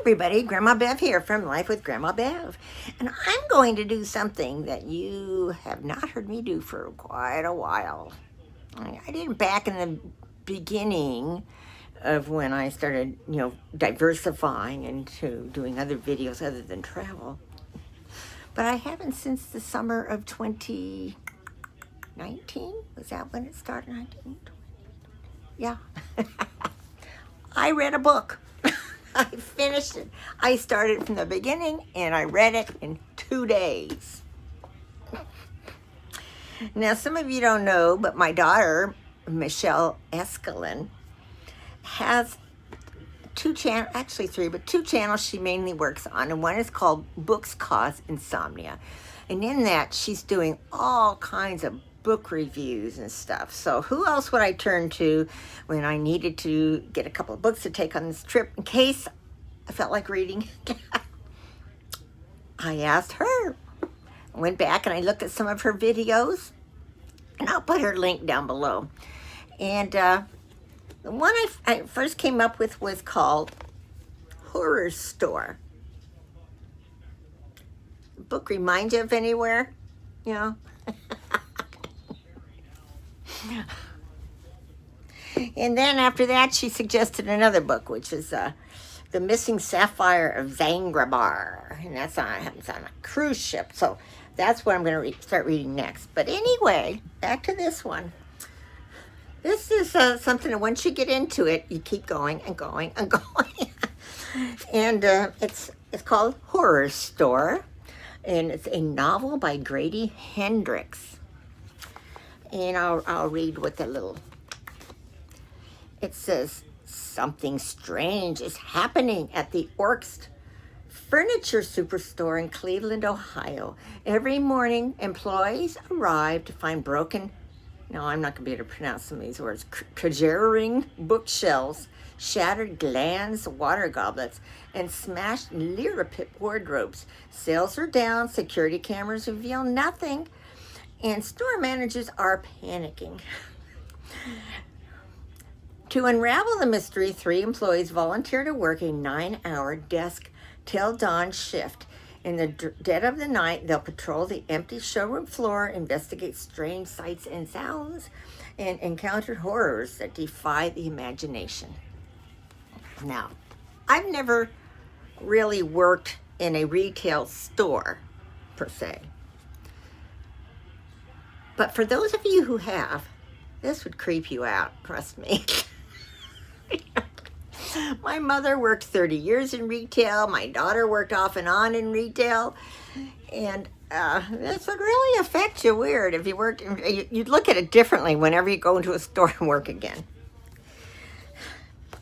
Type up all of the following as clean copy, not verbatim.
everybody, Grandma Bev here from Life with Grandma Bev. And I'm going to do something that you have not heard me do for quite a while. I did it back in the beginning of when I started, diversifying into doing other videos other than travel. But I haven't since the summer of 2019. Was that when it started? 1920? Yeah. I read a book. I finished it. I started from the beginning and I read it in 2 days. Now, some of you don't know, but my daughter, Michelle Escalin, has two channels she mainly works on. And one is called Books Cause Insomnia. And in that, she's doing all kinds of book reviews and stuff. So who else would I turn to when I needed to get a couple of books to take on this trip in case I felt like reading? I asked her. I went back and I looked at some of her videos, and I'll put her link down below. And the one I first came up with was called Horrorstör. Book remind you of anywhere? And then after that, she suggested another book, which is The Missing Sapphire of Zanzibar. And that's on a cruise ship. So that's what I'm going to start reading next. But anyway, back to this one. This is something that once you get into it, you keep going and going and going. And it's called Horrorstor. And it's a novel by Grady Hendrix. And I'll read what the little... It says, something strange is happening at the Orkst Furniture Superstore in Cleveland, Ohio. Every morning, employees arrive to find broken... No, I'm not going to be able to pronounce some of these words. Cajoling bookshelves, shattered glands, water goblets, and smashed lirapit wardrobes. Sales are down, security cameras reveal nothing, and store managers are panicking. To unravel the mystery, 3 employees volunteer to work a 9-hour desk till dawn shift. In the dead of the night, they'll patrol the empty showroom floor, investigate strange sights and sounds, and encounter horrors that defy the imagination. Now, I've never really worked in a retail store, per se. But for those of you who have, this would creep you out, trust me. My mother worked 30 years in retail. My daughter worked off and on in retail. And this would really affect you weird if you worked. You'd look at it differently whenever you go into a store and work again.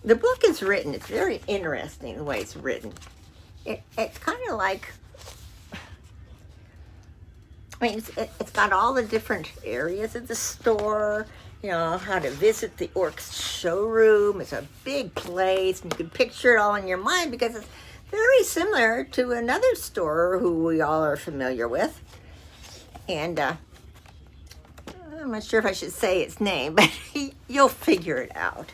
The book is written. It's very interesting the way it's written. It's kind of like... it's got all the different areas of the store, how to visit the Orkst showroom. It's a big place, and you can picture it all in your mind because it's very similar to another store who we all are familiar with. And I'm not sure if I should say its name, but you'll figure it out.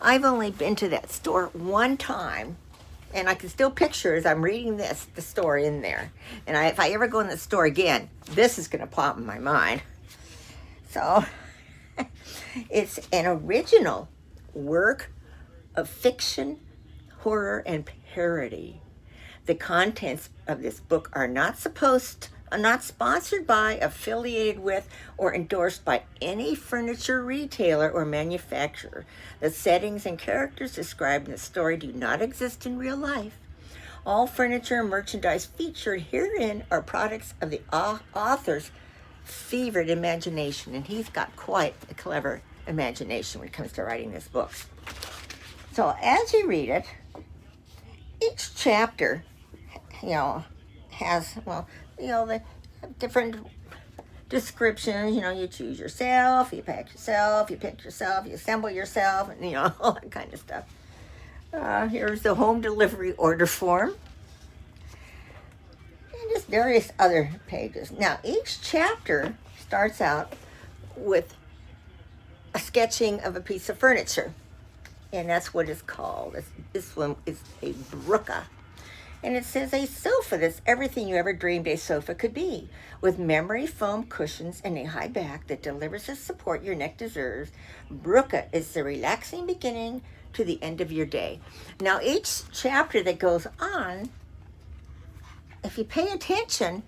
I've only been to that store one time, and I can still picture as I'm reading the story in there. And if I ever go in the store again, this is going to pop in my mind. So it's an original work of fiction, horror, and parody. The contents of this book are not sponsored by, affiliated with, or endorsed by any furniture retailer or manufacturer. The settings and characters described in the story do not exist in real life. All furniture and merchandise featured herein are products of the author's fevered imagination, and he's got quite a clever imagination when it comes to writing this book. So as you read it, each chapter, has, the different descriptions. You choose yourself, you pack yourself, you pick yourself, you assemble yourself, and all that kind of stuff. Here's the home delivery order form, and just various other pages. Now, each chapter starts out with a sketching of a piece of furniture. And that's what it's called. This one is a Brooka. And it says a sofa that's everything you ever dreamed a sofa could be, with memory foam cushions and a high back that delivers the support your neck deserves. Brooka is the relaxing beginning to the end of your day. Now, each chapter that goes on, if you pay attention,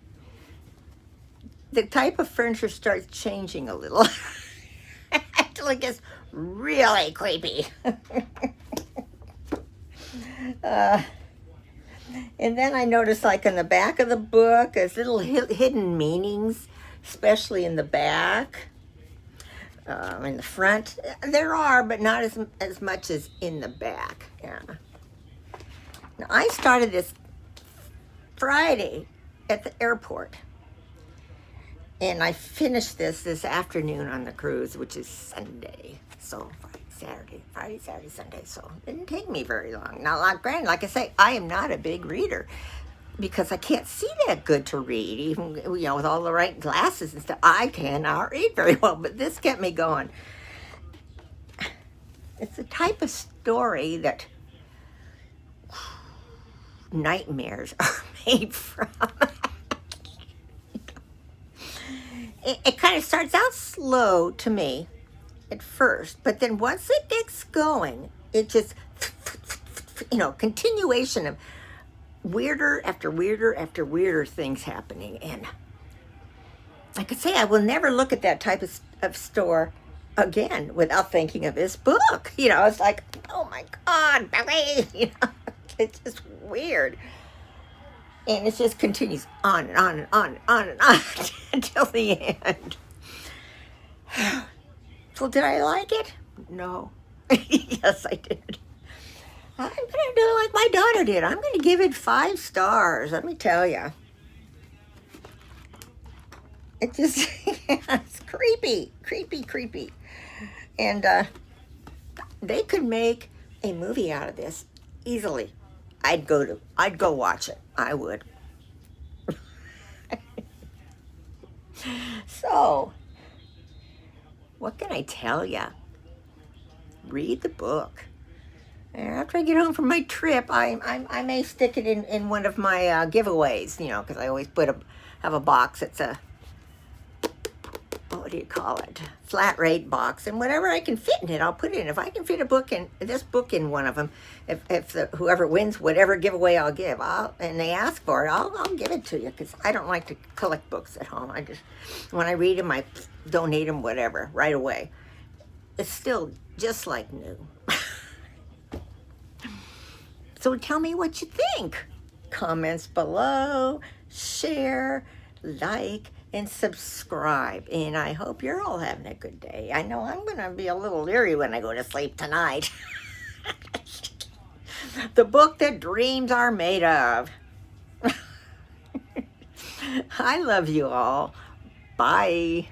the type of furniture starts changing a little until it gets really creepy. And then I noticed, like, in the back of the book, there's little hidden meanings, especially in the back. In the front, there are, but not as much as in the back. Yeah. Now, I started this Friday at the airport, and I finished this afternoon on the cruise, which is Sunday. So Friday, Saturday, Sunday. So it didn't take me very long. Now, like I say, I am not a big reader because I can't see that good to read, even with all the right glasses and stuff. I cannot read very well, but this kept me going. It's a type of story that nightmares are made from. It kind of starts out slow to me at first, but then once it gets going, it just, continuation of weirder after weirder after weirder things happening. And like I say, I will never look at that type of store again without thinking of this book. It's like, oh my God, Billy, it's just weird. And it just continues on and on and on and on and on until the end. So did I like it? No. Yes, I did. I'm going to do like my daughter did. I'm going to give it 5 stars. Let me tell you. It just, it's creepy. And they could make a movie out of this easily. I'd go watch it. I would. So, what can I tell you? Read the book. And after I get home from my trip, I may stick it in one of my giveaways, because I always have a box. It's a, what do you call it? Flat rate box, and whatever I can fit in it, I'll put it in. If I can fit this book in one of them, if whoever wins whatever giveaway I'll give, and they ask for it, I'll give it to you, because I don't like to collect books at home. When I read them, I donate them, whatever, right away. It's still just like new. So tell me what you think. Comments below, share, like, and subscribe. And I hope you're all having a good day. I know I'm going to be a little leery when I go to sleep tonight. The book that dreams are made of. I love you all. Bye.